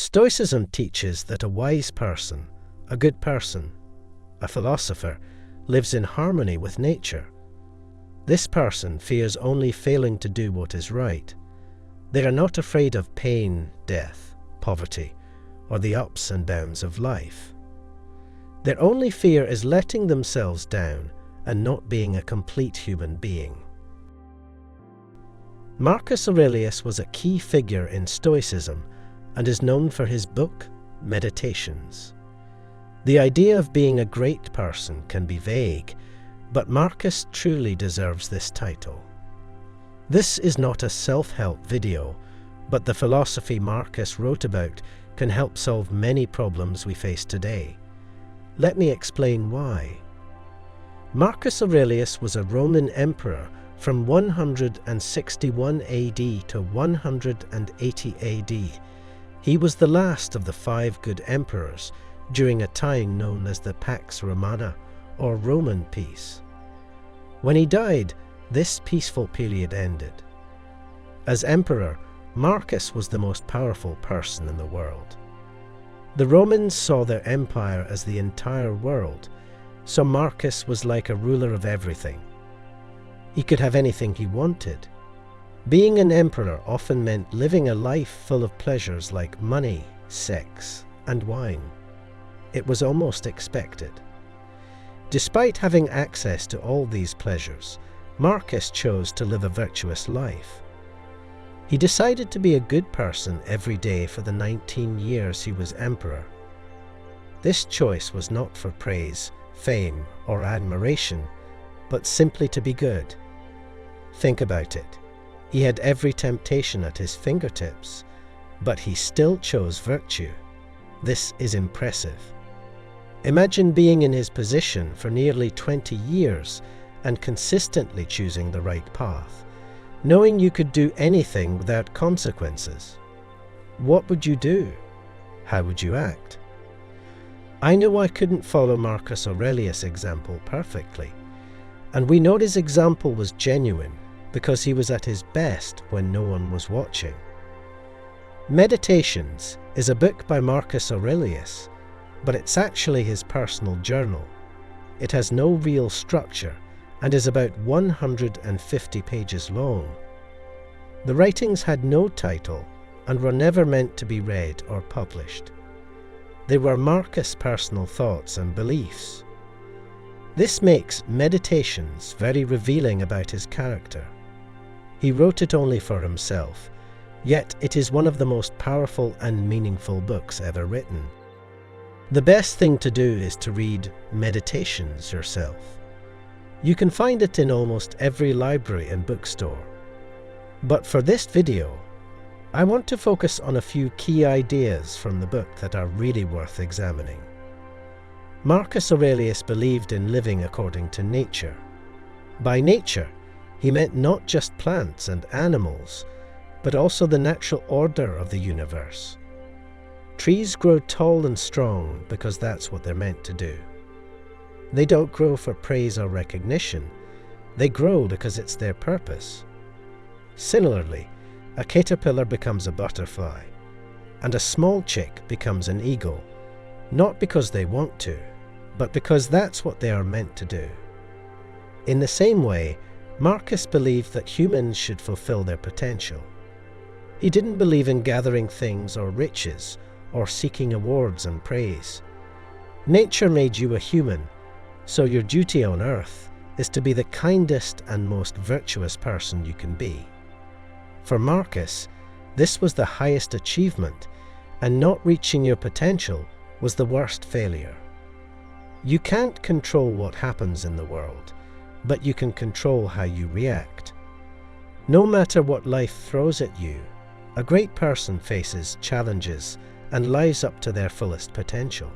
Stoicism teaches that a wise person, a good person, a philosopher, lives in harmony with nature. This person fears only failing to do what is right. They are not afraid of pain, death, poverty, or the ups and downs of life. Their only fear is letting themselves down and not being a complete human being. Marcus Aurelius was a key figure in Stoicism and is known for his book, Meditations. The idea of being a great person can be vague, but Marcus truly deserves this title. This is not a self-help video, but the philosophy Marcus wrote about can help solve many problems we face today. Let me explain why. Marcus Aurelius was a Roman emperor from 161 AD to 180 AD. He was the last of the 5 good emperors during a time known as the Pax Romana, or Roman peace. When he died, this peaceful period ended. As emperor, Marcus was the most powerful person in the world. The Romans saw their empire as the entire world, so Marcus was like a ruler of everything. He could have anything he wanted. Being an emperor often meant living a life full of pleasures like money, sex, and wine. It was almost expected. Despite having access to all these pleasures, Marcus chose to live a virtuous life. He decided to be a good person every day for the 19 years he was emperor. This choice was not for praise, fame, or admiration, but simply to be good. Think about it. He had every temptation at his fingertips, but he still chose virtue. This is impressive. Imagine being in his position for nearly 20 years and consistently choosing the right path, knowing you could do anything without consequences. What would you do? How would you act? I know I couldn't follow Marcus Aurelius' example perfectly, and we know his example was genuine because he was at his best when no one was watching. Meditations is a book by Marcus Aurelius, but it's actually his personal journal. It has no real structure and is about 150 pages long. The writings had no title and were never meant to be read or published. They were Marcus' personal thoughts and beliefs. This makes Meditations very revealing about his character. He wrote it only for himself, yet it is one of the most powerful and meaningful books ever written. The best thing to do is to read Meditations yourself. You can find it in almost every library and bookstore. But for this video, I want to focus on a few key ideas from the book that are really worth examining. Marcus Aurelius believed in living according to nature. By nature, he meant not just plants and animals, but also the natural order of the universe. Trees grow tall and strong because that's what they're meant to do. They don't grow for praise or recognition. They grow because it's their purpose. Similarly, a caterpillar becomes a butterfly, and a small chick becomes an eagle, not because they want to, but because that's what they are meant to do. In the same way, Marcus believed that humans should fulfill their potential. He didn't believe in gathering things or riches, or seeking awards and praise. Nature made you a human, so your duty on earth is to be the kindest and most virtuous person you can be. For Marcus, this was the highest achievement, and not reaching your potential was the worst failure. You can't control what happens in the world, but you can control how you react. No matter what life throws at you, a great person faces challenges and lives up to their fullest potential.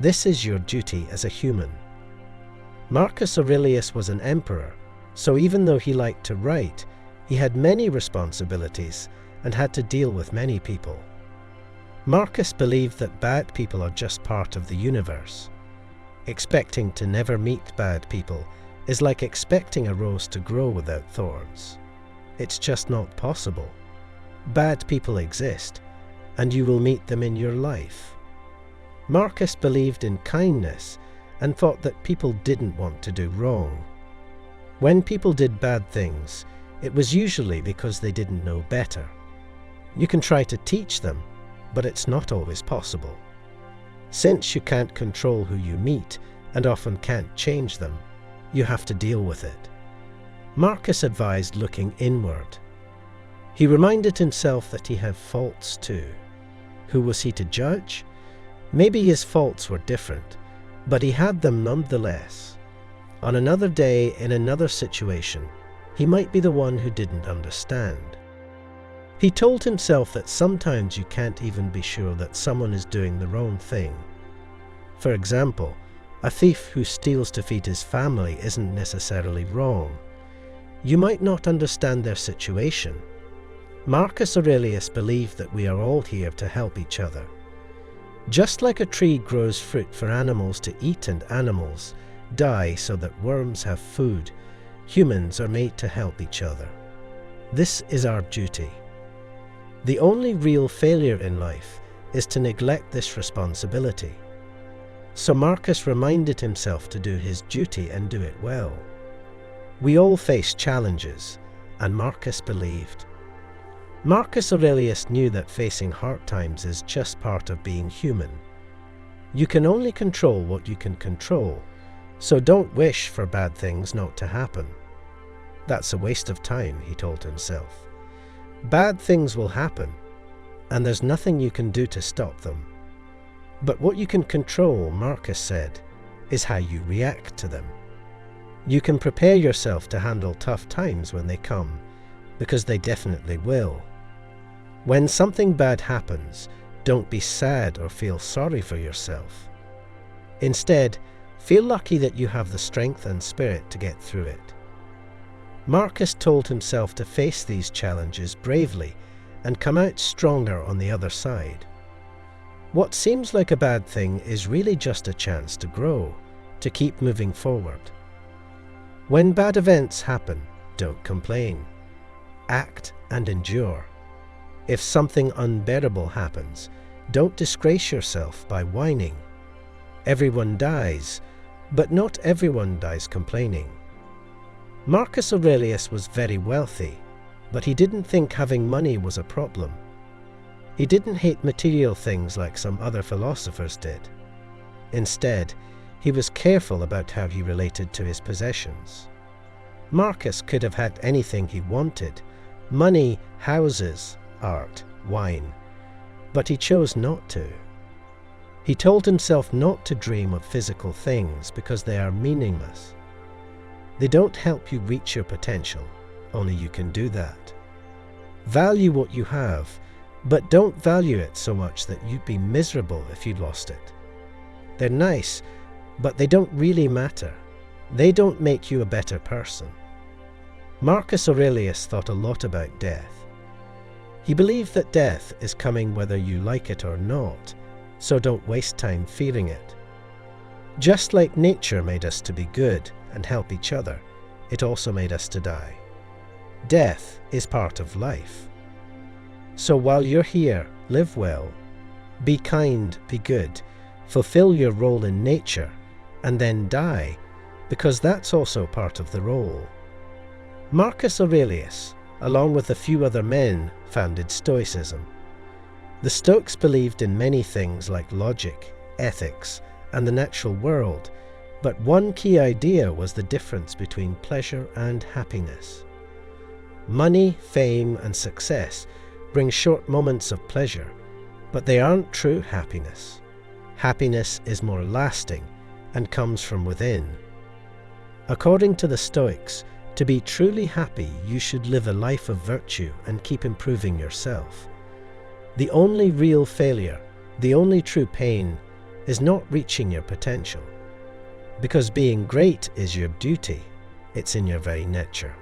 This is your duty as a human. Marcus Aurelius was an emperor, so even though he liked to write, he had many responsibilities and had to deal with many people. Marcus believed that bad people are just part of the universe. Expecting to never meet bad people is like expecting a rose to grow without thorns. It's just not possible. Bad people exist, and you will meet them in your life. Marcus believed in kindness and thought that people didn't want to do wrong. When people did bad things, it was usually because they didn't know better. You can try to teach them, but it's not always possible. Since you can't control who you meet and often can't change them, you have to deal with it. Marcus advised looking inward. He reminded himself that he had faults too. Who was he to judge? Maybe his faults were different, but he had them nonetheless. On another day, in another situation, he might be the one who didn't understand. He told himself that sometimes you can't even be sure that someone is doing the wrong thing. For example, a thief who steals to feed his family isn't necessarily wrong. You might not understand their situation. Marcus Aurelius believed that we are all here to help each other. Just like a tree grows fruit for animals to eat and animals die so that worms have food, humans are made to help each other. This is our duty. The only real failure in life is to neglect this responsibility. So Marcus reminded himself to do his duty and do it well. We all face challenges, and Marcus believed. Marcus Aurelius knew that facing hard times is just part of being human. You can only control what you can control, so don't wish for bad things not to happen. That's a waste of time, he told himself. Bad things will happen, and there's nothing you can do to stop them. But what you can control, Marcus said, is how you react to them. You can prepare yourself to handle tough times when they come, because they definitely will. When something bad happens, don't be sad or feel sorry for yourself. Instead, feel lucky that you have the strength and spirit to get through it. Marcus told himself to face these challenges bravely and come out stronger on the other side. What seems like a bad thing is really just a chance to grow, to keep moving forward. When bad events happen, don't complain. Act and endure. If something unbearable happens, don't disgrace yourself by whining. Everyone dies, but not everyone dies complaining. Marcus Aurelius was very wealthy, but he didn't think having money was a problem. He didn't hate material things like some other philosophers did. Instead, he was careful about how he related to his possessions. Marcus could have had anything he wanted: money, houses, art, wine. But he chose not to. He told himself not to dream of physical things because they are meaningless. They don't help you reach your potential, only you can do that. Value what you have, but don't value it so much that you'd be miserable if you lost it. They're nice, but they don't really matter. They don't make you a better person. Marcus Aurelius thought a lot about death. He believed that death is coming whether you like it or not, so don't waste time fearing it. Just like nature made us to be good and help each other, it also made us to die. Death is part of life. So while you're here, live well, be kind, be good, fulfill your role in nature, and then die, because that's also part of the role. Marcus Aurelius, along with a few other men, founded Stoicism. The Stoics believed in many things like logic, ethics, and the natural world, but one key idea was the difference between pleasure and happiness. Money, fame, and success bring short moments of pleasure, but they aren't true happiness. Happiness is more lasting and comes from within. According to the Stoics, to be truly happy, you should live a life of virtue and keep improving yourself. The only real failure, the only true pain, is not reaching your potential. Because being great is your duty, it's in your very nature.